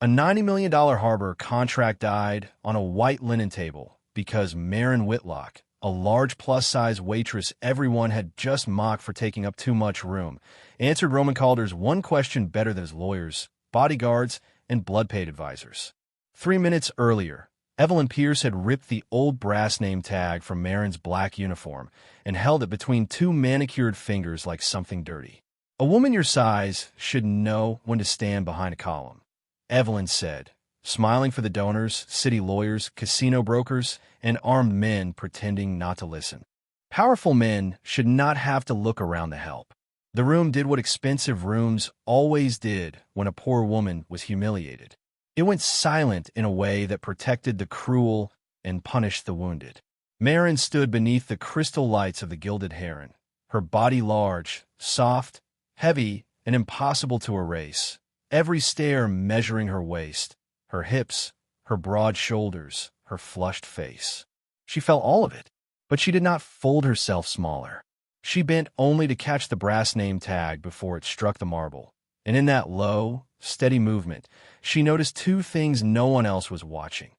A $90 million harbor contract died on a white linen table because Maren Whitlock, a large plus-size waitress everyone had just mocked for taking up too much room, answered Roman Calder's one question better than his lawyers, bodyguards, and blood-paid advisors. 3 minutes earlier, Evelyn Pierce had ripped the old brass name tag from Maren's black uniform and held it between two manicured fingers like something dirty. A woman your size should know when to stand behind a column, Evelyn said, smiling for the donors, city lawyers, casino brokers, and armed men pretending not to listen. Powerful men should not have to look around to help. The room did what expensive rooms always did when a poor woman was humiliated. It went silent in a way that protected the cruel and punished the wounded. Maren stood beneath the crystal lights of the Gilded Heron, her body large, soft, heavy, and impossible to erase, every stair measuring her waist, her hips, her broad shoulders, her flushed face. She felt all of it, but she did not fold herself smaller. She bent only to catch the brass name tag before it struck the marble, and in that low, steady movement, she noticed two things no one else was watching: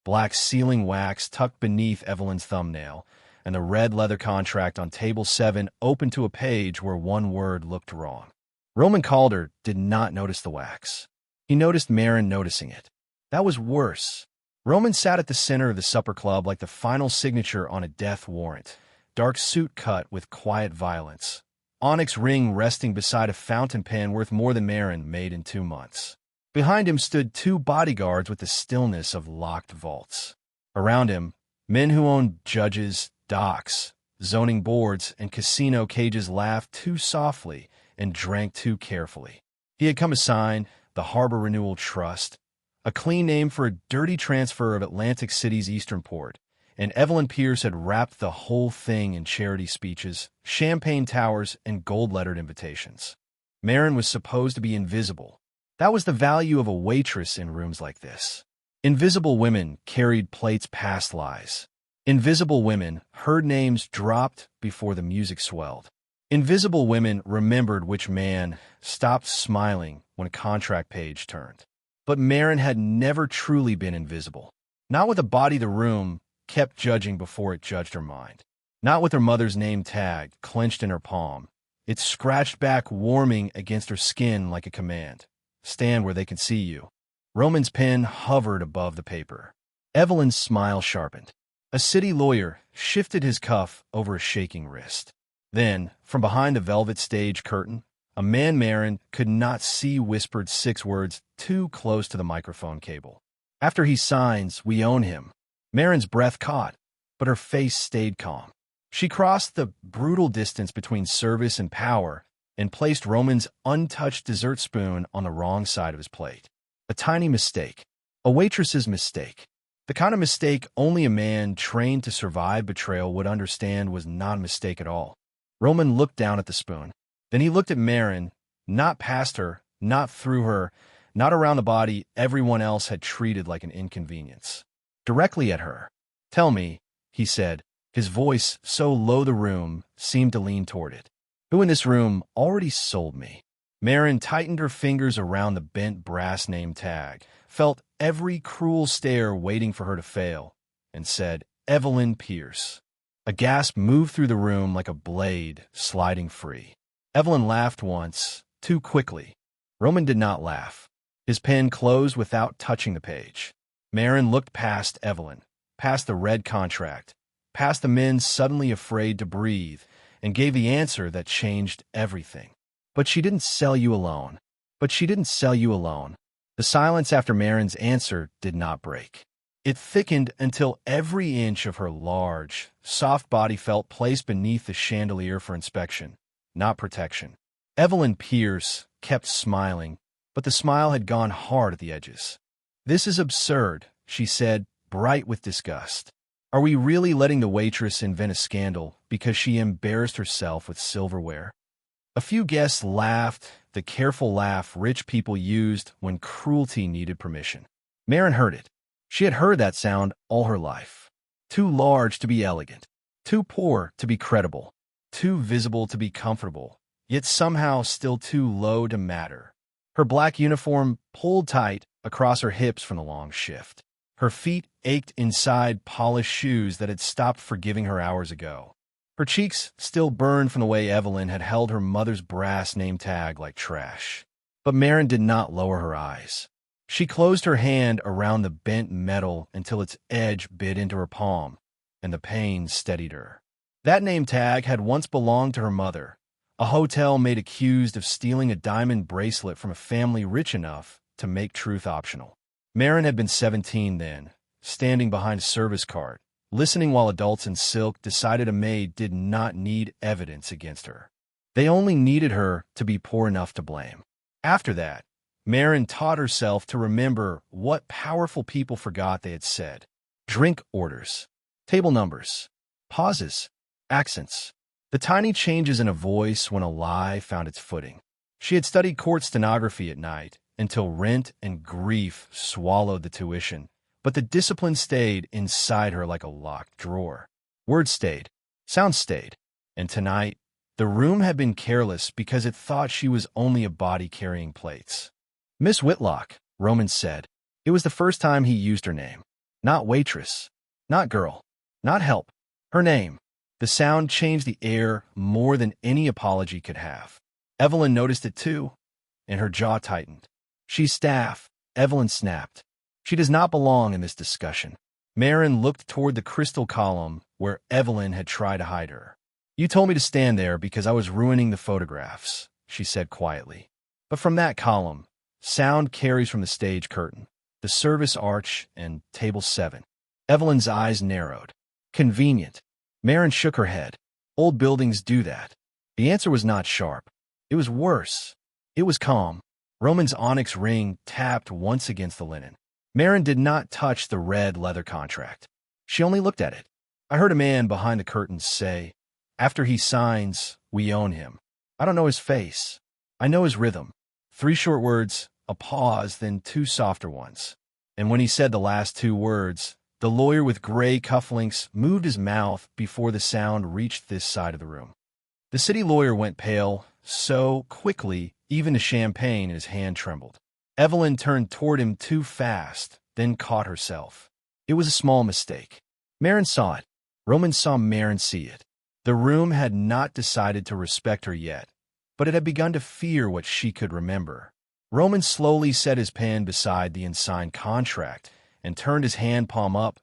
black sealing wax tucked beneath Evelyn's thumbnail, and the red leather contract on table 7 open to a page where one word looked wrong. Roman Calder did not notice the wax. He noticed Maren noticing it. That was worse. Roman sat at the center of the supper club like the final signature on a death warrant, dark suit cut with quiet violence, onyx ring resting beside a fountain pen worth more than Maren made in 2 months. Behind him stood 2 bodyguards with the stillness of locked vaults. Around him, men who owned judges, docks, zoning boards, and casino cages laughed too softly and drank too carefully. He had come assigned the Harbor Renewal Trust, a clean name for a dirty transfer of Atlantic City's eastern port, and Evelyn Pierce had wrapped the whole thing in charity speeches, champagne towers, and gold-lettered invitations. Maren was supposed to be invisible. That was the value of a waitress in rooms like this. Invisible women carried plates past lies. Invisible women heard names dropped before the music swelled. Invisible women remembered which man stopped smiling when a contract page turned. But Maren had never truly been invisible. Not with a body the room kept judging before it judged her mind. Not with her mother's name tag clenched in her palm, it scratched back warming against her skin like a command. Stand where they can see you. Roman's pen hovered above the paper. Evelyn's smile sharpened. A city lawyer shifted his cuff over a shaking wrist. Then, from behind the velvet stage curtain, a man Maren could not see whispered 6 words too close to the microphone cable. After he signs, we own him. Maren's breath caught, but her face stayed calm. She crossed the brutal distance between service and power and placed Roman's untouched dessert spoon on the wrong side of his plate. A tiny mistake. A waitress's mistake. The kind of mistake only a man trained to survive betrayal would understand was not a mistake at all. Roman looked down at the spoon. Then he looked at Maren, not past her, not through her, not around the body everyone else had treated like an inconvenience. Directly at her. "Tell me," he said, his voice so low the room seemed to lean toward it. "Who in this room already sold me?" Maren tightened her fingers around the bent brass name tag, felt every cruel stare waiting for her to fail, and said, "Evelyn Pierce." A gasp moved through the room like a blade sliding free. Evelyn laughed once, too quickly. Roman did not laugh. His pen closed without touching the page. Maren looked past Evelyn, past the red contract, past the men suddenly afraid to breathe, and gave the answer that changed everything. "But she didn't sell you alone. But she didn't sell you alone." The silence after Maren's answer did not break. It thickened until every inch of her large, soft body felt placed beneath the chandelier for inspection, not protection. Evelyn Pierce kept smiling, but the smile had gone hard at the edges. "This is absurd," she said, bright with disgust. "Are we really letting the waitress invent a scandal because she embarrassed herself with silverware?" A few guests laughed, the careful laugh rich people used when cruelty needed permission. Maren heard it. She had heard that sound all her life. Too large to be elegant, too poor to be credible, too visible to be comfortable, yet somehow still too low to matter. Her black uniform pulled tight, across her hips from the long shift. Her feet ached inside polished shoes that had stopped forgiving her hours ago. Her cheeks still burned from the way Evelyn had held her mother's brass name tag like trash. But Marin did not lower her eyes. She closed her hand around the bent metal until its edge bit into her palm, and the pain steadied her. That name tag had once belonged to her mother, a hotel maid accused of stealing a diamond bracelet from a family rich enough to make truth optional. Marin had been 17 then, standing behind a service cart, listening while adults in silk decided a maid did not need evidence against her. They only needed her to be poor enough to blame. After that, Marin taught herself to remember what powerful people forgot they had said. Drink orders, table numbers, pauses, accents, the tiny changes in a voice when a lie found its footing. She had studied court stenography at night until rent and grief swallowed the tuition, but the discipline stayed inside her like a locked drawer. Words stayed, sounds stayed, and tonight, the room had been careless because it thought she was only a body carrying plates. Miss Whitlock, Roman said. It was the first time he used her name. Not waitress, not girl, not help. Her name. The sound changed the air more than any apology could have. Evelyn noticed it too, and her jaw tightened. She's staff, Evelyn snapped. She does not belong in this discussion. Marin looked toward the crystal column where Evelyn had tried to hide her. You told me to stand there because I was ruining the photographs, she said quietly. But from that column, sound carries from the stage curtain, the service arch, and table 7. Evelyn's eyes narrowed. Convenient. Marin shook her head. Old buildings do that. The answer was not sharp. It was worse. It was calm. Roman's onyx ring tapped once against the linen. Marin did not touch the red leather contract. She only looked at it. I heard a man behind the curtains say, after he signs, we own him. I don't know his face. I know his rhythm. 3 short words, a pause, then 2 softer ones. And when he said the last 2 words, the lawyer with gray cufflinks moved his mouth before the sound reached this side of the room. The city lawyer went pale, so quickly, even the champagne in his hand trembled. Evelyn turned toward him too fast, then caught herself. It was a small mistake. Marin saw it. Roman saw Marin see it. The room had not decided to respect her yet, but it had begun to fear what she could remember. Roman slowly set his pen beside the unsigned contract and turned his hand palm up,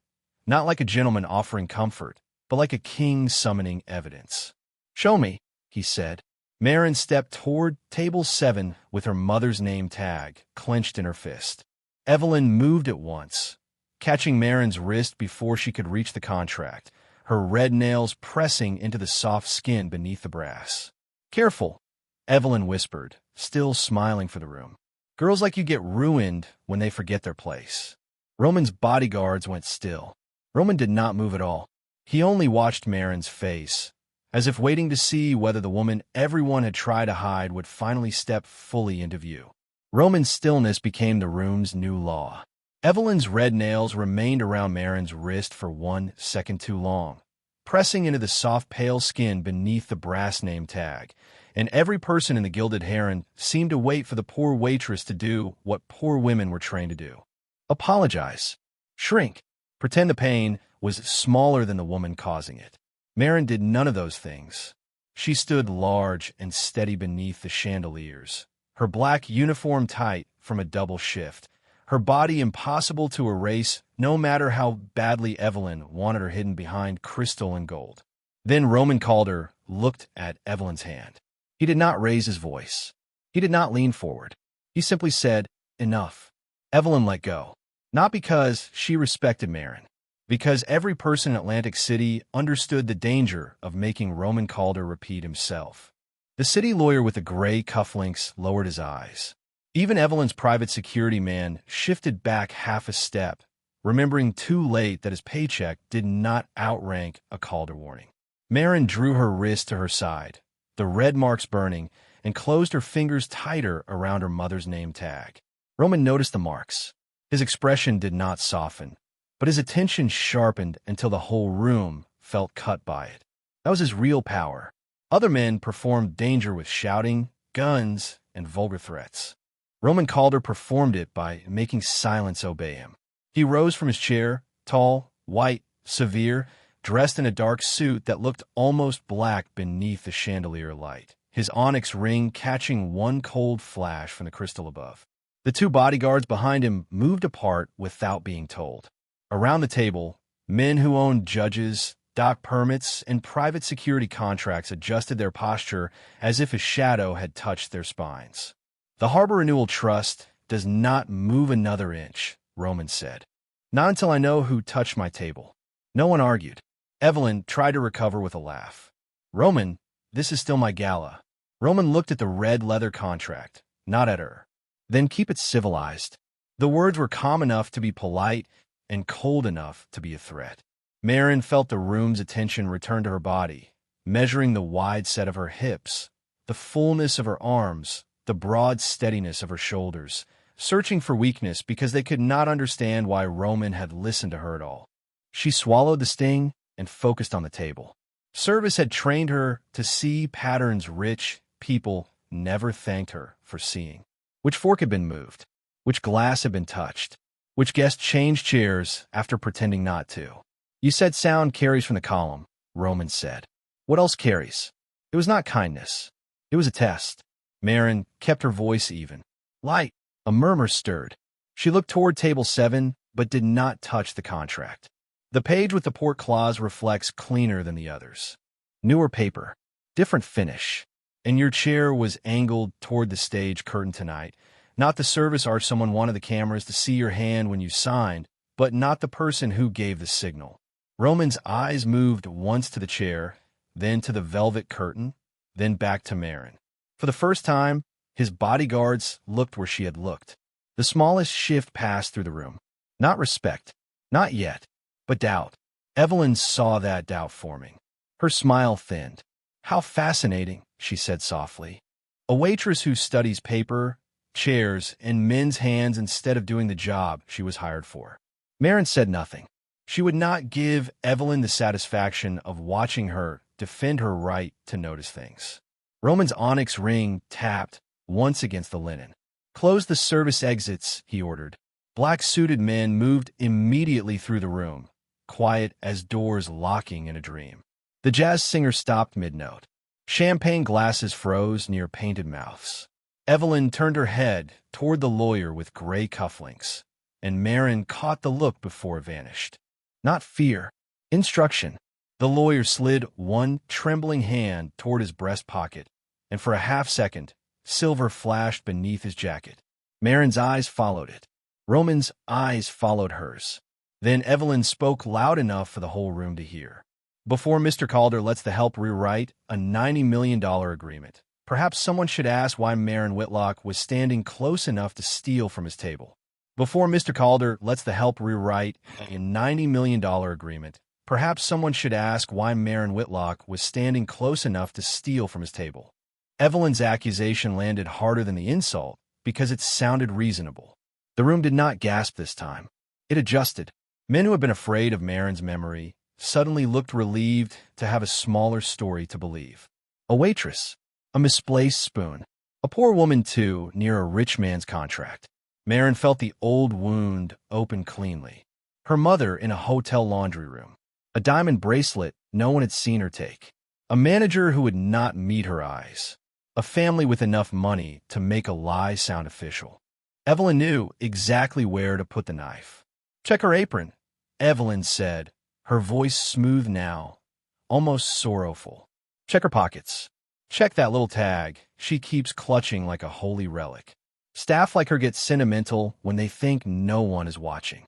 not like a gentleman offering comfort, but like a king summoning evidence. Show me, he said. Marin stepped toward table 7 with her mother's name tag clenched in her fist. Evelyn moved at once, catching Marin's wrist before she could reach the contract, her red nails pressing into the soft skin beneath the brass. Careful, Evelyn whispered, still smiling for the room. Girls like you get ruined when they forget their place. Roman's bodyguards went still. Roman did not move at all. He only watched Marin's face, as if waiting to see whether the woman everyone had tried to hide would finally step fully into view. Roman's stillness became the room's new law. Evelyn's red nails remained around Marin's wrist for 1 second too long, pressing into the soft pale skin beneath the brass name tag, and every person in the Gilded Heron seemed to wait for the poor waitress to do what poor women were trained to do. Apologize. Shrink. Pretend the pain was smaller than the woman causing it. Marin did none of those things. She stood large and steady beneath the chandeliers, her black uniform tight from a double shift, her body impossible to erase no matter how badly Evelyn wanted her hidden behind crystal and gold. Then Roman Calder looked at Evelyn's hand. He did not raise his voice. He did not lean forward. He simply said, enough. Evelyn let go. Not because she respected Marin, because every person in Atlantic City understood the danger of making Roman Calder repeat himself. The city lawyer with the gray cufflinks lowered his eyes. Even Evelyn's private security man shifted back half a step, remembering too late that his paycheck did not outrank a Calder warning. Marin drew her wrist to her side, the red marks burning, and closed her fingers tighter around her mother's name tag. Roman noticed the marks. His expression did not soften, but his attention sharpened until the whole room felt cut by it. That was his real power. Other men performed danger with shouting, guns, and vulgar threats. Roman Calder performed it by making silence obey him. He rose from his chair, tall, white, severe, dressed in a dark suit that looked almost black beneath the chandelier light, his onyx ring catching one cold flash from the crystal above. The two bodyguards behind him moved apart without being told. Around the table, men who owned judges, dock permits, and private security contracts adjusted their posture as if a shadow had touched their spines. "The Harbor Renewal Trust does not move another inch," Roman said. "Not until I know who touched my table." No one argued. Evelyn tried to recover with a laugh. "Roman, this is still my gala." Roman looked at the red leather contract, not at her. "Then keep it civilized." The words were calm enough to be polite and cold enough to be a threat. Marin felt the room's attention return to her body, measuring the wide set of her hips, the fullness of her arms, the broad steadiness of her shoulders, searching for weakness because they could not understand why Roman had listened to her at all. She swallowed the sting and focused on the table. Service had trained her to see patterns rich people never thanked her for seeing. Which fork had been moved? Which glass had been touched? Which guest changed chairs after pretending not to? "You said sound carries from the column," Roman said. "What else carries?" It was not kindness. It was a test. Marin kept her voice even. "Light." A murmur stirred. She looked toward table 7, but did not touch the contract. The page with the port clause reflects cleaner than the others. Newer paper. Different finish. And your chair was angled toward the stage curtain tonight. Not the service or someone wanted the cameras to see your hand when you signed, but not the person who gave the signal. Roman's eyes moved once to the chair, then to the velvet curtain, then back to Marin. For the first time, his bodyguards looked where she had looked. The smallest shift passed through the room. Not respect. Not yet. But doubt. Evelyn saw that doubt forming. Her smile thinned. "How fascinating," she said softly. "A waitress who studies paper, chairs, and men's hands instead of doing the job she was hired for." Marin said nothing. She would not give Evelyn the satisfaction of watching her defend her right to notice things. Roman's onyx ring tapped once against the linen. "Close the service exits," he ordered. Black-suited men moved immediately through the room, quiet as doors locking in a dream. The jazz singer stopped mid-note. Champagne glasses froze near painted mouths. Evelyn turned her head toward the lawyer with gray cufflinks, and Marin caught the look before it vanished. Not fear. Instruction. The lawyer slid one trembling hand toward his breast pocket, and for a half-second, silver flashed beneath his jacket. Marin's eyes followed it. Roman's eyes followed hers. Then Evelyn spoke loud enough for the whole room to hear. "Before Mr. Calder lets the help rewrite a $90 million agreement, perhaps someone should ask why Marin Whitlock was standing close enough to steal from his table. Before Mr. Calder lets the help rewrite a $90 million agreement, perhaps someone should ask why Marin Whitlock was standing close enough to steal from his table." Evelyn's accusation landed harder than the insult because it sounded reasonable. The room did not gasp this time. It adjusted. Men who had been afraid of Marin's memory suddenly looked relieved to have a smaller story to believe. A waitress. A misplaced spoon. A poor woman, too, near a rich man's contract. Marin felt the old wound open cleanly. Her mother in a hotel laundry room. A diamond bracelet no one had seen her take. A manager who would not meet her eyes. A family with enough money to make a lie sound official. Evelyn knew exactly where to put the knife. "Check her apron," Evelyn said, her voice smooth now, almost sorrowful. "Check her pockets. Check that little tag she keeps clutching like a holy relic. Staff like her get sentimental when they think no one is watching."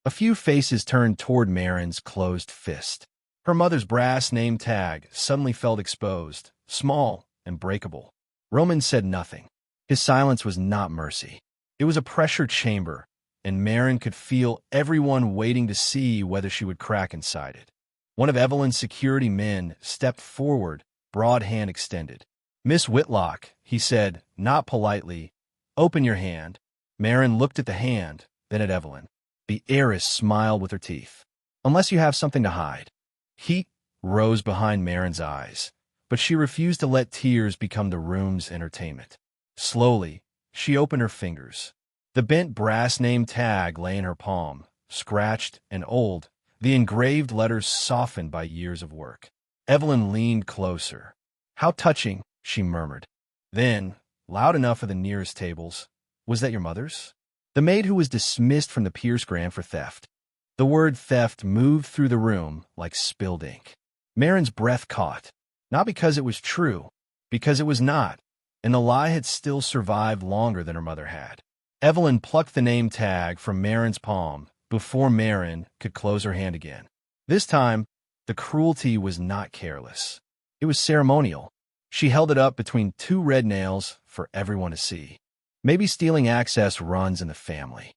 A few faces turned toward Marin's closed fist. Her mother's brass name tag suddenly felt exposed, small and breakable. Roman said nothing. His silence was not mercy. It was a pressure chamber, and Marin could feel everyone waiting to see whether she would crack inside it. One of Evelyn's security men stepped forward, broad hand extended. "Miss Whitlock," he said, not politely, "open your hand." Marin looked at the hand, then at Evelyn. The heiress smiled with her teeth. "Unless you have something to hide." Heat rose behind Marin's eyes, but she refused to let tears become the room's entertainment. Slowly, She opened her fingers. The bent brass name tag lay in her palm, scratched and old, the engraved letters softened by years of work. Evelyn leaned closer. "How touching," she murmured. Then, loud enough for the nearest tables, "Was that your mother's?" The maid who was dismissed from the Pierce Grant for theft. The word theft moved through the room like spilled ink. Marin's breath caught, not because it was true, because it was not, and the lie had still survived longer than her mother had. Evelyn plucked the name tag from Marin's palm before Marin could close her hand again. This time, the cruelty was not careless. It was ceremonial. She held it up between two red nails for everyone to see. Maybe stealing access runs in the family.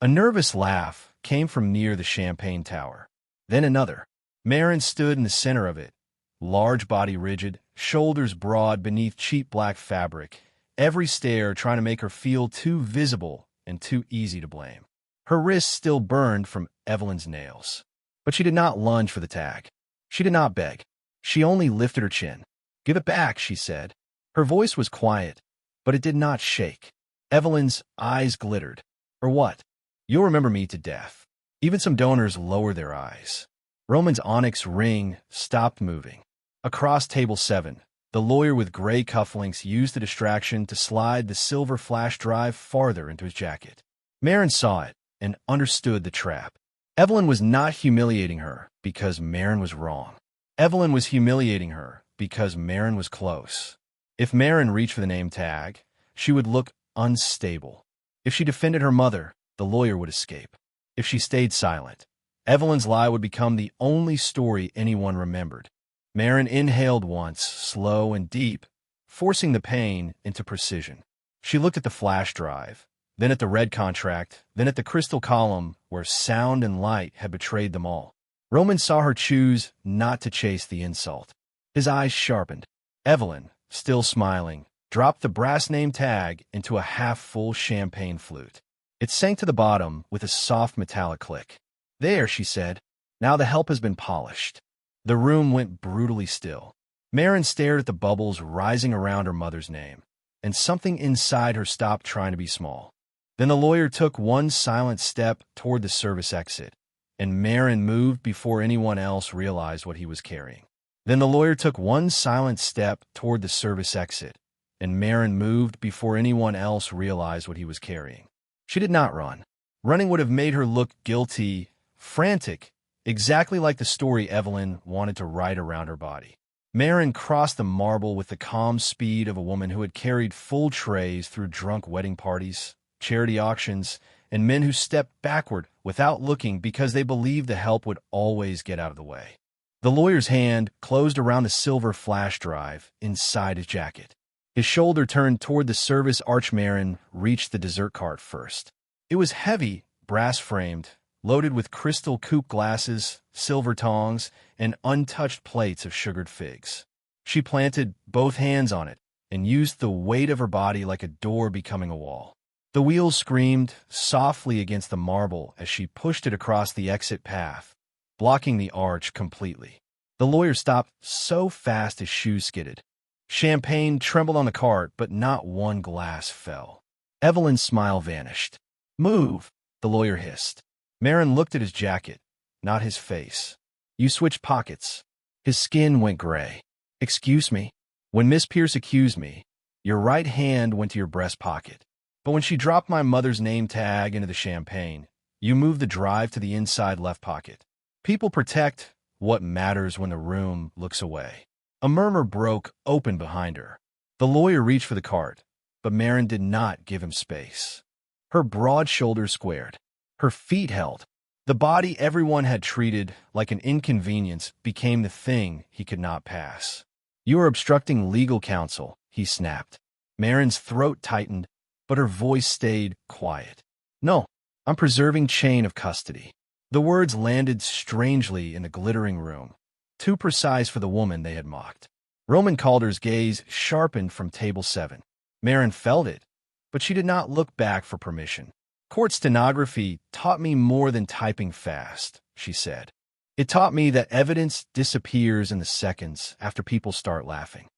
A nervous laugh came from near the champagne tower. Then another. Marin stood in the center of it, large body rigid, shoulders broad beneath cheap black fabric, every stare trying to make her feel too visible and too easy to blame. Her wrists still burned from Evelyn's nails. But she did not lunge for the tag. She did not beg. She only lifted her chin. "Give it back," she said. Her voice was quiet, but it did not shake. Evelyn's eyes glittered. "Or what? You'll remember me to death." Even some donors lowered their eyes. Roman's onyx ring stopped moving. Across table 7, the lawyer with gray cufflinks used the distraction to slide the silver flash drive farther into his jacket. Marin saw it and understood the trap. Evelyn was not humiliating her because Marin was wrong. Evelyn was humiliating her because Marin was close. If Marin reached for the name tag, she would look unstable. If she defended her mother, the lawyer would escape. If she stayed silent, Evelyn's lie would become the only story anyone remembered. Marin inhaled once, slow and deep, forcing the pain into precision. She looked at the flash drive, then at the red contract, then at the crystal column where sound and light had betrayed them all. Roman saw her choose not to chase the insult. His eyes sharpened. Evelyn, still smiling, dropped the brass name tag into a half-full champagne flute. It sank to the bottom with a soft metallic click. "There," she said. "Now the help has been polished." The room went brutally still. Marin stared at the bubbles rising around her mother's name, and something inside her stopped trying to be small. Then the lawyer took one silent step toward the service exit, and Marin moved before anyone else realized what he was carrying. Then the lawyer took one silent step toward the service exit, and Marin moved before anyone else realized what he was carrying. She did not run. Running would have made her look guilty, frantic, exactly like the story Evelyn wanted to write around her body. Marin crossed the marble with the calm speed of a woman who had carried full trays through drunk wedding parties, charity auctions, and men who stepped backward without looking because they believed the help would always get out of the way. The lawyer's hand closed around the silver flash drive inside his jacket. His shoulder turned toward the service arch. Marin reached the dessert cart first. It was heavy, brass-framed, loaded with crystal coupe glasses, silver tongs, and untouched plates of sugared figs. She planted both hands on it and used the weight of her body like a door becoming a wall. The wheels screamed softly against the marble as she pushed it across the exit path, blocking the arch completely. The lawyer stopped so fast his shoes skidded. Champagne trembled on the cart, but not one glass fell. Evelyn's smile vanished. "Move," the lawyer hissed. Marin looked at his jacket, not his face. "You switched pockets." His skin went gray. "Excuse me. When Miss Pierce accused me, your right hand went to your breast pocket. But when she dropped my mother's name tag into the champagne, you moved the drive to the inside left pocket. People protect what matters when the room looks away." A murmur broke open behind her. The lawyer reached for the cart, but Marin did not give him space. Her broad shoulders squared. Her feet held. The body everyone had treated like an inconvenience became the thing he could not pass. "You are obstructing legal counsel," he snapped. Marin's throat tightened, but her voice stayed quiet. "No, I'm preserving chain of custody." The words landed strangely in the glittering room, too precise for the woman they had mocked. Roman Calder's gaze sharpened from table 7. Marin felt it, but she did not look back for permission. "Court stenography taught me more than typing fast," she said. "It taught me that evidence disappears in the seconds after people start laughing."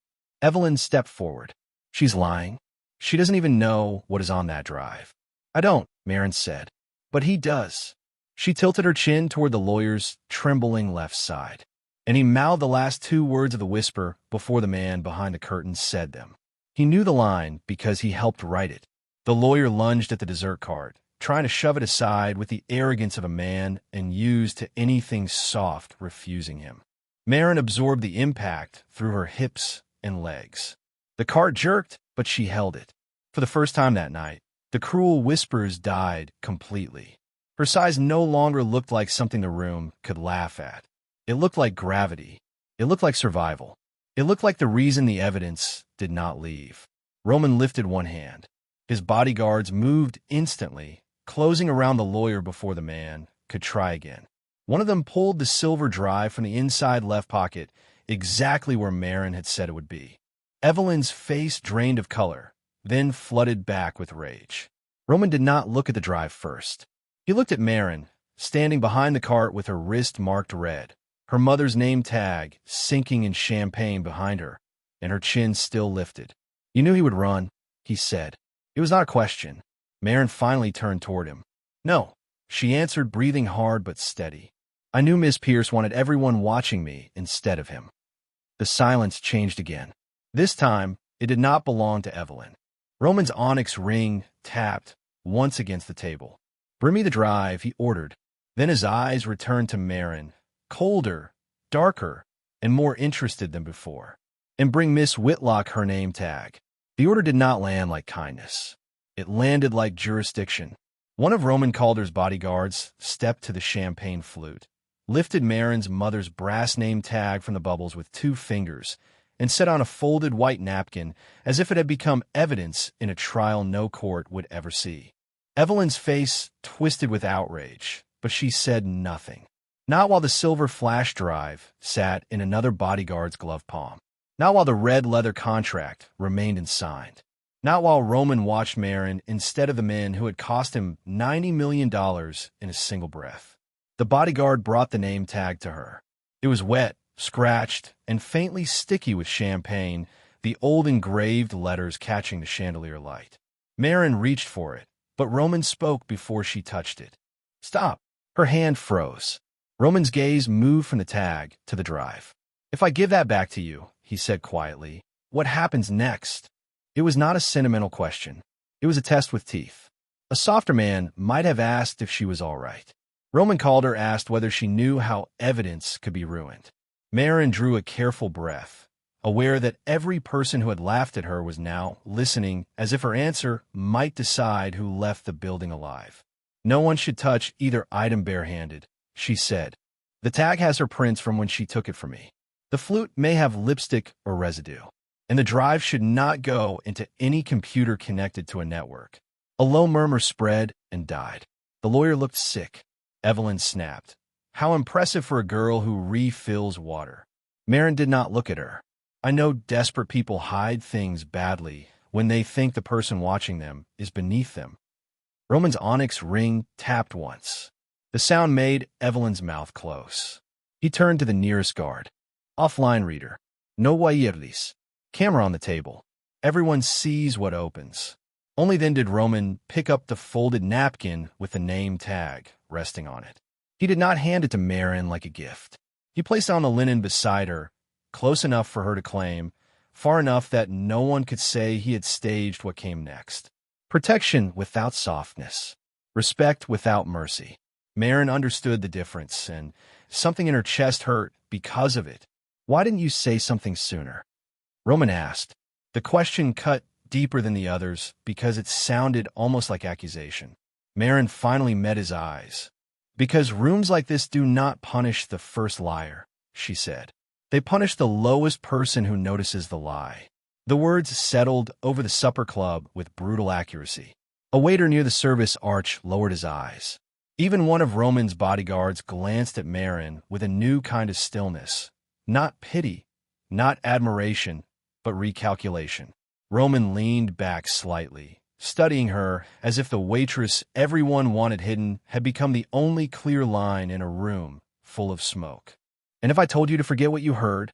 Evelyn stepped forward. "She's lying." She doesn't even know what is on that drive. I don't, Marin said. But he does. She tilted her chin toward the lawyer's trembling left side, and he mouthed the last two words of the whisper before the man behind the curtain said them. He knew the line because he helped write it. The lawyer lunged at the dessert cart, trying to shove it aside with the arrogance of a man and used to anything soft refusing him. Marin absorbed the impact through her hips and legs. The cart jerked, but she held it. For the first time that night, the cruel whispers died completely. Her size no longer looked like something the room could laugh at. It looked like gravity. It looked like survival. It looked like the reason the evidence did not leave. Roman lifted one hand. His bodyguards moved instantly, closing around the lawyer before the man could try again. One of them pulled the silver drive from the inside left pocket, exactly where Marin had said it would be. Evelyn's face drained of color, then flooded back with rage. Roman did not look at the drive first. He looked at Marin, standing behind the cart with her wrist marked red, her mother's name tag sinking in champagne behind her, and her chin still lifted. You knew he would run, he said. It was not a question. Marin finally turned toward him. No, she answered, breathing hard but steady. I knew Miss Pierce wanted everyone watching me instead of him. The silence changed again. This time, it did not belong to Evelyn. Roman's onyx ring tapped once against the table. Bring me the drive, he ordered. Then his eyes returned to Marin, colder, darker, and more interested than before. And bring Miss Whitlock her name tag. The order did not land like kindness. It landed like jurisdiction. One of Roman Calder's bodyguards stepped to the champagne flute, lifted Marin's mother's brass name tag from the bubbles with 2 fingers, and set on a folded white napkin as if it had become evidence in a trial no court would ever see. Evelyn's face twisted with outrage, but she said nothing. Not while the silver flash drive sat in another bodyguard's glove palm. Not while the red leather contract remained unsigned. Not while Roman watched Marin instead of the men who had cost him $90 million in a single breath. The bodyguard brought the name tag to her. It was wet, scratched, and faintly sticky with champagne, the old engraved letters catching the chandelier light. Marin reached for it, but Roman spoke before she touched it. Stop. Her hand froze. Roman's gaze moved from the tag to the drive. If I give that back to you, he said quietly, what happens next? It was not a sentimental question. It was a test with teeth. A softer man might have asked if she was all right. Roman Calder asked whether she knew how evidence could be ruined. Marin drew a careful breath, aware that every person who had laughed at her was now listening as if her answer might decide who left the building alive. No one should touch either item barehanded, she said. The tag has her prints from when she took it from me. The flute may have lipstick or residue, and the drive should not go into any computer connected to a network. A low murmur spread and died. The lawyer looked sick. Evelyn snapped. How impressive for a girl who refills water. Marin did not look at her. I know desperate people hide things badly when they think the person watching them is beneath them. Roman's onyx ring tapped once. The sound made Evelyn's mouth close. He turned to the nearest guard. Offline reader. No Waitress. Camera on the table. Everyone sees what opens. Only then did Roman pick up the folded napkin with the name tag resting on it. He did not hand it to Marin like a gift. He placed it on the linen beside her, close enough for her to claim, far enough that no one could say he had staged what came next. Protection without softness. Respect without mercy. Marin understood the difference, and something in her chest hurt because of it. Why didn't you say something sooner? Roman asked. The question cut deeper than the others because it sounded almost like accusation. Marin finally met his eyes. Because rooms like this do not punish the first liar, she said. They punish the lowest person who notices the lie. The words settled over the supper club with brutal accuracy. A waiter near the service arch lowered his eyes. Even one of Roman's bodyguards glanced at Marin with a new kind of stillness. Not pity, not admiration, but recalculation. Roman leaned back slightly, studying her as if the waitress everyone wanted hidden had become the only clear line in a room full of smoke. And if I told you to forget what you heard?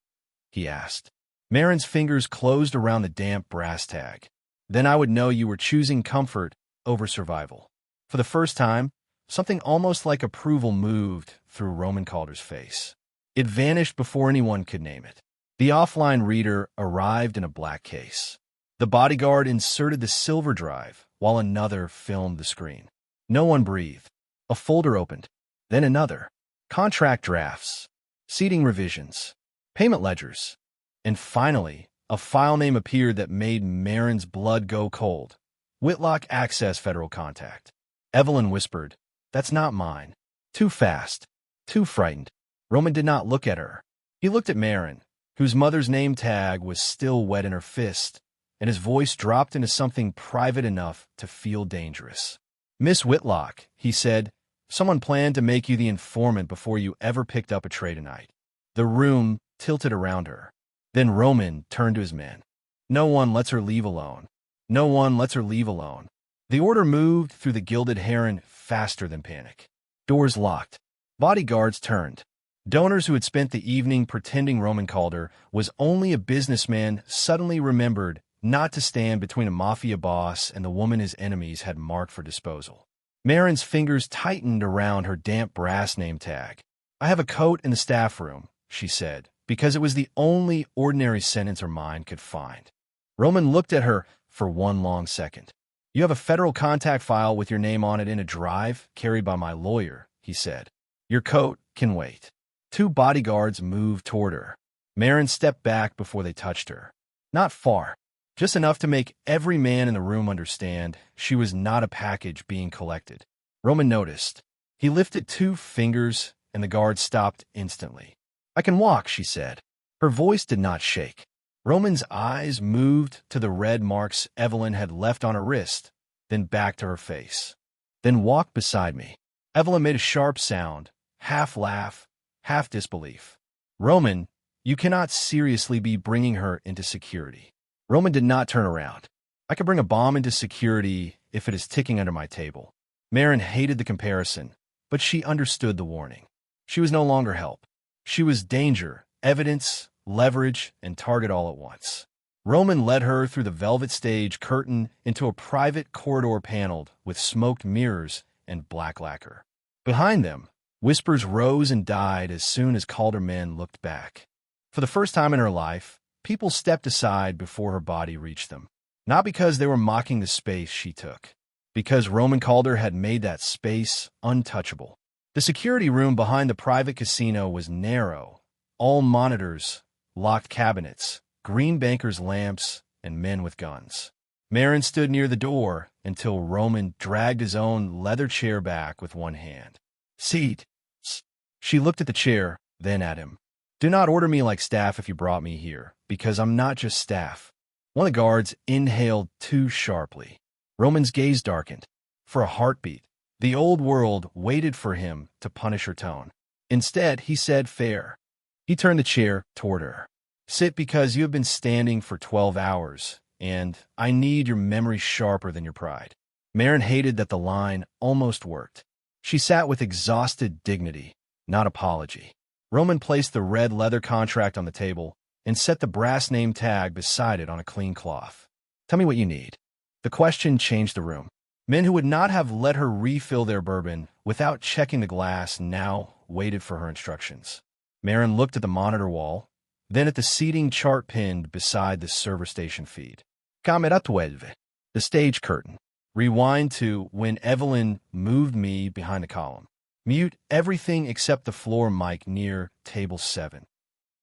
He asked. Marin's fingers closed around the damp brass tag. Then I would know you were choosing comfort over survival. For the first time, something almost like approval moved through Roman Calder's face. It vanished before anyone could name it. The offline reader arrived in a black case. The bodyguard inserted the silver drive while another filmed the screen. No one breathed. A folder opened, then another. Contract drafts, seating revisions, payment ledgers, and finally, a file name appeared that made Marin's blood go cold. Whitlock Access Federal Contact. Evelyn whispered, "That's not mine." Too fast. Too frightened. Roman did not look at her. He looked at Marin, whose mother's name tag was still wet in her fist, and his voice dropped into something private enough to feel dangerous. "Miss Whitlock," he said, "someone planned to make you the informant before you ever picked up a tray tonight." The room tilted around her. Then Roman turned to his men. "No one lets her leave alone. No one lets her leave alone." The order moved through the Gilded Heron faster than panic. Doors locked. Bodyguards turned. Donors who had spent the evening pretending Roman Calder was only a businessman suddenly remembered not to stand between a mafia boss and the woman his enemies had marked for disposal. Marin's fingers tightened around her damp brass name tag. "I have a coat in the staff room," she said, because it was the only ordinary sentence her mind could find. Roman looked at her for one long second. "You have a federal contact file with your name on it in a drive carried by my lawyer," he said. "Your coat can wait." Two bodyguards moved toward her. Marin stepped back before they touched her. Not far, just enough to make every man in the room understand she was not a package being collected. Roman noticed. He lifted two fingers, and the guard stopped instantly. "I can walk," she said. Her voice did not shake. Roman's eyes moved to the red marks Evelyn had left on her wrist, then back to her face. "Then walk beside me." Evelyn made a sharp sound, half laugh, half disbelief. "Roman, you cannot seriously be bringing her into security." Roman did not turn around. "I could bring a bomb into security if it is ticking under my table." Marin hated the comparison, but she understood the warning. She was no longer help. She was danger, evidence, leverage, and target all at once. Roman led her through the velvet stage curtain into a private corridor paneled with smoked mirrors and black lacquer. Behind them, whispers rose and died as soon as Calder men looked back. For the first time in her life, people stepped aside before her body reached them. Not because they were mocking the space she took, because Roman Calder had made that space untouchable. The security room behind the private casino was narrow, all monitors, locked cabinets, green bankers' lamps, and men with guns. Marin stood near the door until Roman dragged his own leather chair back with one hand. "Seat." She looked at the chair, then at him. "Do not order me like staff if you brought me here, because I'm not just staff." One of the guards inhaled too sharply. Roman's gaze darkened. For a heartbeat, the old world waited for him to punish her tone. Instead, he said fair. He turned the chair toward her. "Sit because you have been standing for 12 hours, and I need your memory sharper than your pride." Marin hated that the line almost worked. She sat with exhausted dignity, not apology. Roman placed the red leather contract on the table and set the brass name tag beside it on a clean cloth. "Tell me what you need." The question changed the room. Men who would not have let her refill their bourbon without checking the glass now waited for her instructions. Marin looked at the monitor wall, then at the seating chart pinned beside the server station feed. "Camera 12, the stage curtain. Rewind to when Evelyn moved me behind the column. Mute everything except the floor mic near table 7.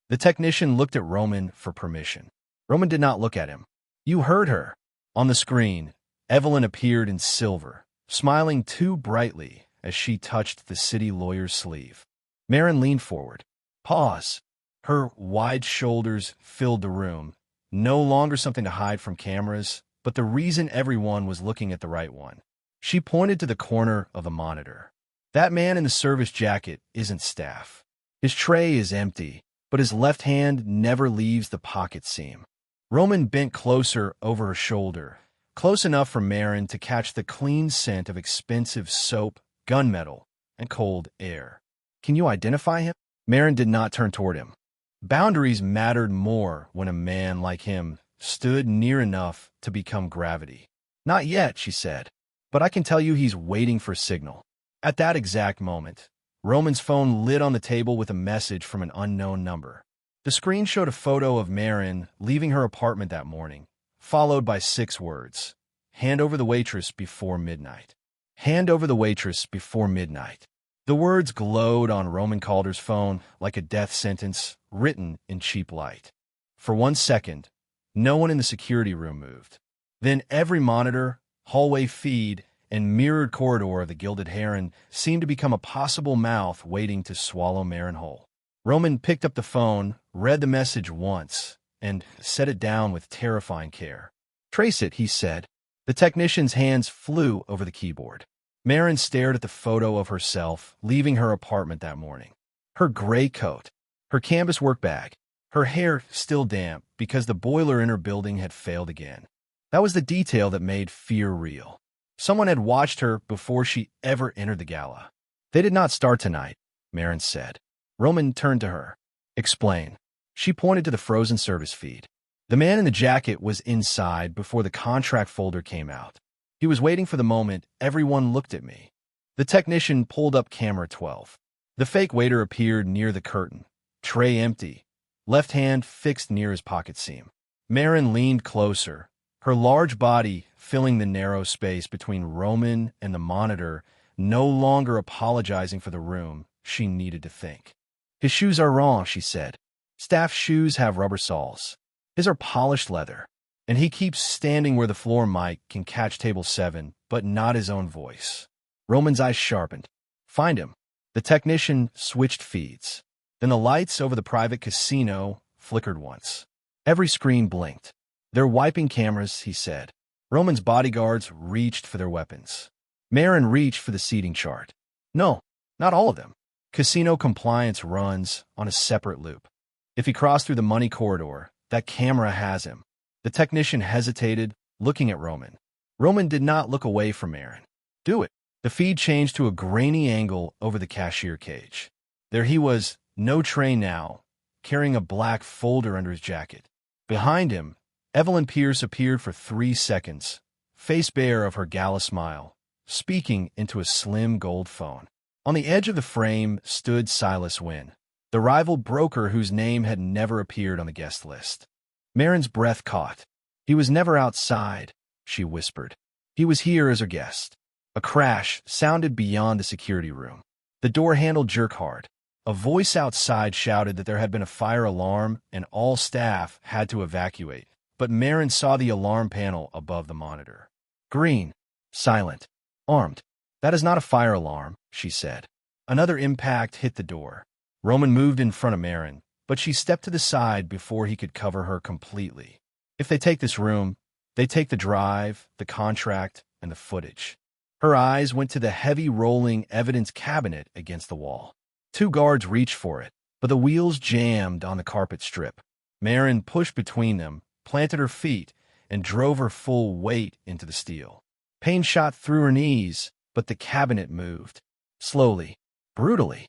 The technician looked at Roman for permission. Roman did not look at him. "You heard her." On the screen, Evelyn appeared in silver, smiling too brightly as she touched the city lawyer's sleeve. Marin leaned forward. Pause. Her wide shoulders filled the room, no longer something to hide from cameras, but the reason everyone was looking at the right one. She pointed to the corner of the monitor. "That man in the service jacket isn't staff. His tray is empty, but his left hand never leaves the pocket seam." Roman bent closer over her shoulder, close enough for Marin to catch the clean scent of expensive soap, gunmetal, and cold air. "Can you identify him?" Marin did not turn toward him. Boundaries mattered more when a man like him stood near enough to become gravity. "Not yet," she said, "but I can tell you he's waiting for a signal." At that exact moment, Roman's phone lit on the table with a message from an unknown number. The screen showed a photo of Marin leaving her apartment that morning, followed by 6 words: "Hand over the waitress before midnight. Hand over the waitress before midnight." The words glowed on Roman Calder's phone like a death sentence written in cheap light. For 1 second, no one in the security room moved. Then every monitor, hallway feed, and mirrored corridor of the Gilded Heron seemed to become a possible mouth waiting to swallow Marin whole. Roman picked up the phone, read the message once, and set it down with terrifying care. "Trace it," he said. The technician's hands flew over the keyboard. Marin stared at the photo of herself leaving her apartment that morning. Her gray coat, her canvas work bag, her hair still damp because the boiler in her building had failed again. That was the detail that made fear real. Someone had watched her before she ever entered the gala. "They did not start tonight," Marin said. Roman turned to her. "Explain." She pointed to the frozen service feed. The man in the jacket was inside before the contract folder came out. He was waiting for the moment everyone looked at me. The technician pulled up camera 12. The fake waiter appeared near the curtain, tray empty, left hand fixed near his pocket seam. Marin leaned closer, her large body filling the narrow space between Roman and the monitor, no longer apologizing for the room she needed to think. "His shoes are wrong," she said. "Staff shoes have rubber soles. His are polished leather. And he keeps standing where the floor mic can catch table 7, but not his own voice." Roman's eyes sharpened. "Find him." The technician switched feeds. Then the lights over the private casino flickered once. Every screen blinked. "They're wiping cameras," he said. Roman's bodyguards reached for their weapons. Marin reached for the seating chart. "No, not all of them. Casino compliance runs on a separate loop. If he crossed through the money corridor, that camera has him." The technician hesitated, looking at Roman. Roman did not look away from Marin. "Do it." The feed changed to a grainy angle over the cashier cage. There he was, no tray now, carrying a black folder under his jacket. Behind him, Evelyn Pierce appeared for 3 seconds, face bare of her gala smile, speaking into a slim gold phone. On the edge of the frame stood Silas Wynn, the rival broker whose name had never appeared on the guest list. Marin's breath caught. "He was never outside," she whispered. "He was here as her guest." A crash sounded beyond the security room. The door handle jerked hard. A voice outside shouted that there had been a fire alarm and all staff had to evacuate, but Marin saw the alarm panel above the monitor. "Green, silent, armed. That is not a fire alarm," she said. Another impact hit the door. Roman moved in front of Marin, but she stepped to the side before he could cover her completely. "If they take this room, they take the drive, the contract, and the footage." Her eyes went to the heavy rolling evidence cabinet against the wall. 2 guards reached for it, but the wheels jammed on the carpet strip. Marin pushed between them, planted her feet, and drove her full weight into the steel. Pain shot through her knees, but the cabinet moved. Slowly, brutally.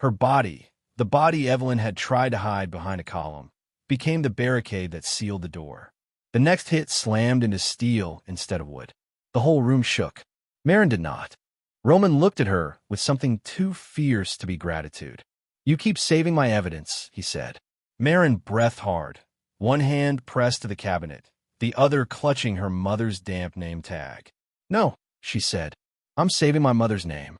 Her body, the body Evelyn had tried to hide behind a column, became the barricade that sealed the door. The next hit slammed into steel instead of wood. The whole room shook. Marin did not. Roman looked at her with something too fierce to be gratitude. "You keep saving my evidence," he said. Marin breathed hard, one hand pressed to the cabinet, the other clutching her mother's damp name tag. "No," she said. "I'm saving my mother's name."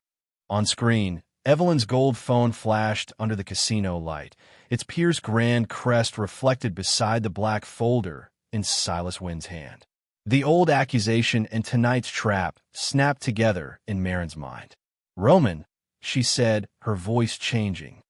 On screen, Evelyn's gold phone flashed under the casino light, its Pierce Grand crest reflected beside the black folder in Silas Wynn's hand. The old accusation and tonight's trap snapped together in Marin's mind. "Roman," she said, her voice changing.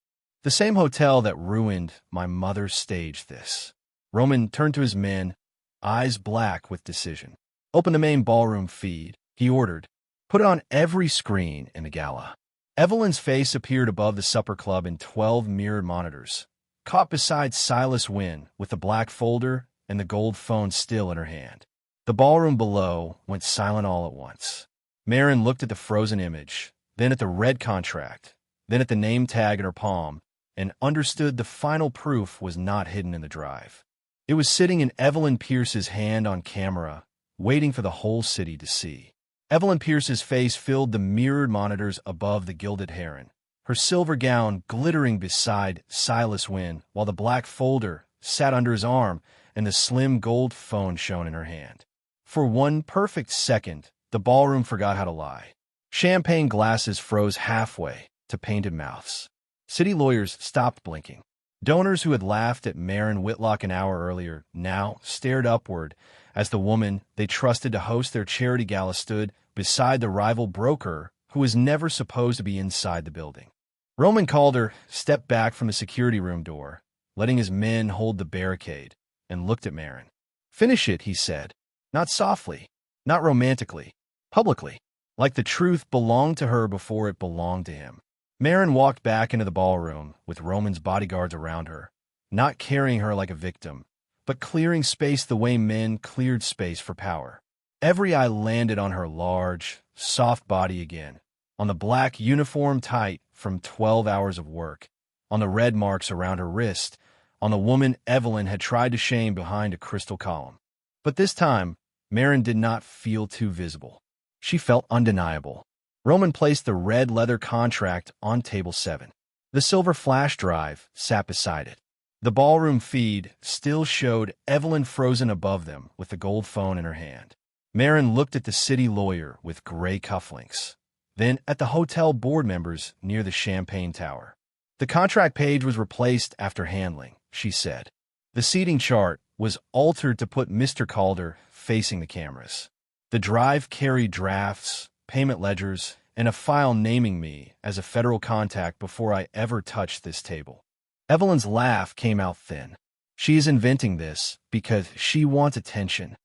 "The same hotel that ruined my mother staged this." Roman turned to his men, eyes black with decision. "Open the main ballroom feed," he ordered. "Put it on every screen in the gala." Evelyn's face appeared above the supper club in 12 mirrored monitors, caught beside Silas Wynn with the black folder and the gold phone still in her hand. The ballroom below went silent all at once. Marin looked at the frozen image, then at the red contract, then at the name tag in her palm, and understood the final proof was not hidden in the drive. It was sitting in Evelyn Pierce's hand on camera, waiting for the whole city to see. Evelyn Pierce's face filled the mirrored monitors above the gilded heron, her silver gown glittering beside Silas Wynn, while the black folder sat under his arm and the slim gold phone shone in her hand. For one perfect second, the ballroom forgot how to lie. Champagne glasses froze halfway to painted mouths. City lawyers stopped blinking. Donors who had laughed at Marin Whitlock an hour earlier now stared upward as the woman they trusted to host their charity gala stood beside the rival broker who was never supposed to be inside the building. Roman Calder stepped back from the security room door, letting his men hold the barricade, and looked at Marin. "Finish it," he said. Not softly, not romantically, publicly, like the truth belonged to her before it belonged to him. Marin walked back into the ballroom with Roman's bodyguards around her, not carrying her like a victim, but clearing space the way men cleared space for power. Every eye landed on her large, soft body again, on the black uniform tight from 12 hours of work, on the red marks around her wrist, on the woman Evelyn had tried to shame behind a crystal column. But this time, Marin did not feel too visible. She felt undeniable. Roman placed the red leather contract on table 7. The silver flash drive sat beside it. The ballroom feed still showed Evelyn frozen above them with the gold phone in her hand. Marin looked at the city lawyer with gray cufflinks, then at the hotel board members near the champagne tower. The contract page was replaced after handling, she said. The seating chart was altered to put Mr. Calder facing the cameras. The drive carried drafts, payment ledgers, and a file naming me as a federal contact before I ever touched this table. Evelyn's laugh came out thin. She is inventing this because she wants attention.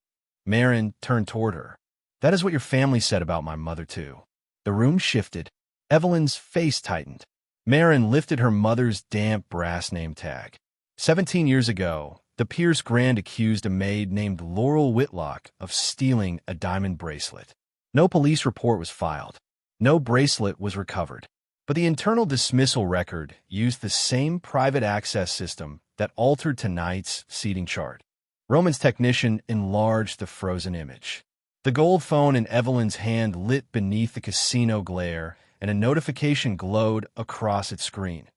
Marin turned toward her. That is what your family said about my mother, too. The room shifted. Evelyn's face tightened. Marin lifted her mother's damp brass name tag. 17 years ago, the Pierce Grand accused a maid named Laurel Whitlock of stealing a diamond bracelet. No police report was filed. No bracelet was recovered. But the internal dismissal record used the same private access system that altered tonight's seating chart. Roman's technician enlarged the frozen image. The gold phone in Evelyn's hand lit beneath the casino glare, and a notification glowed across its screen.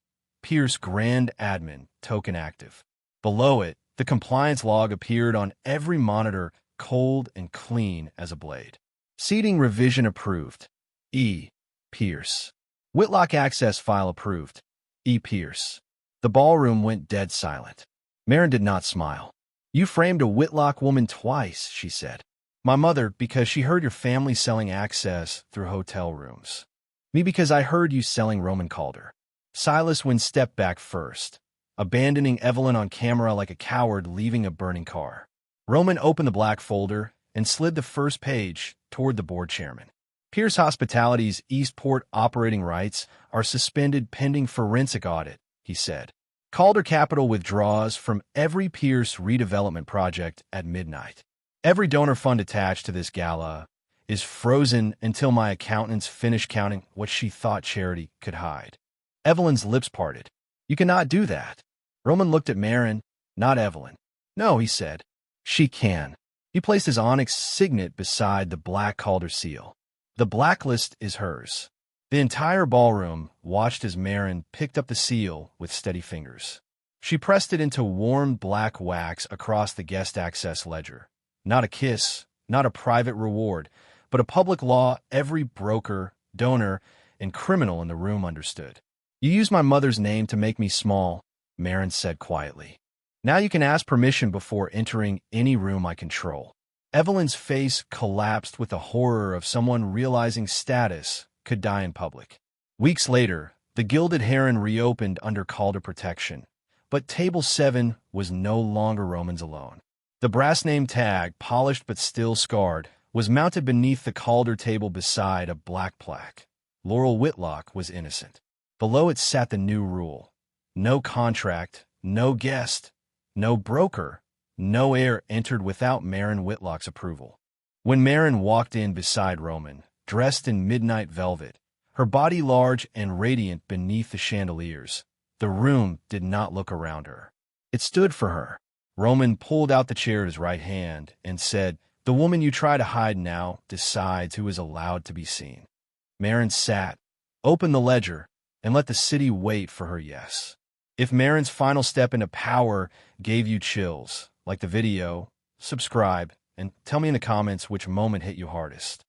Pierce Grand Admin, token active. Below it, the compliance log appeared on every monitor, cold and clean as a blade. Seating revision approved. E. Pierce. Whitlock access file approved. E. Pierce. The ballroom went dead silent. Marin did not smile. You framed a Whitlock woman twice, she said. My mother, because she heard your family selling access through hotel rooms. Me, because I heard you selling Roman Calder. Silas Wynn stepped back first, abandoning Evelyn on camera like a coward leaving a burning car. Roman opened the black folder and slid the first page toward the board chairman. Pierce Hospitality's Eastport operating rights are suspended pending forensic audit, he said. Calder Capital withdraws from every Pierce redevelopment project at midnight. Every donor fund attached to this gala is frozen until my accountants finish counting what she thought charity could hide. Evelyn's lips parted. You cannot do that. Roman looked at Marin, not Evelyn. No, he said. She can. He placed his onyx signet beside the black Calder seal. The blacklist is hers. The entire ballroom watched as Marin picked up the seal with steady fingers. She pressed it into warm black wax across the guest access ledger. Not a kiss, not a private reward, but a public law every broker, donor, and criminal in the room understood. You used my mother's name to make me small, Marin said quietly. Now you can ask permission before entering any room I control. Evelyn's face collapsed with the horror of someone realizing status could die in public. Weeks later, the Gilded Heron reopened under Calder protection, but Table 7 was no longer Roman's alone. The brass name tag, polished but still scarred, was mounted beneath the Calder table beside a black plaque. Laurel Whitlock was innocent. Below it sat the new rule. No contract, no guest, no broker, no heir entered without Marin Whitlock's approval. When Marin walked in beside Roman, dressed in midnight velvet, her body large and radiant beneath the chandeliers, the room did not look around her. It stood for her. Roman pulled out the chair at his right hand and said, "The woman you try to hide now decides who is allowed to be seen." Marin sat, opened the ledger, and let the city wait for her yes. If Marin's final step into power gave you chills, like the video, subscribe, and tell me in the comments which moment hit you hardest.